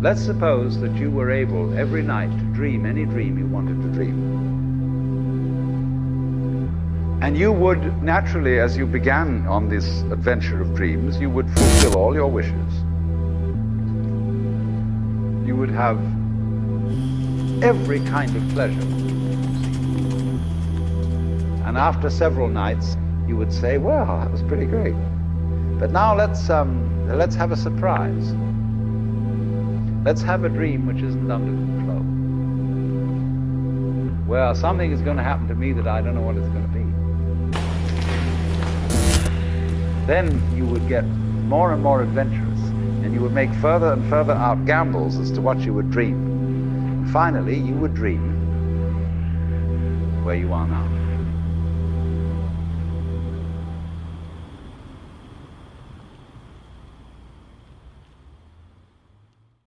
Let's suppose that you were able every night to dream any dream you wanted to dream. And you would naturally, as you began on this adventure of dreams, you would fulfill all your wishes. You would have every kind of pleasure. And after several nights, you would say, well, that was pretty great. But now let's have a surprise. Let's have a dream which isn't under control. Well, something is going to happen to me that I don't know what it's going to be. Then you would get more and more adventurous, and you would make further and further out gambles as to what you would dream. And finally, you would dream where you are now.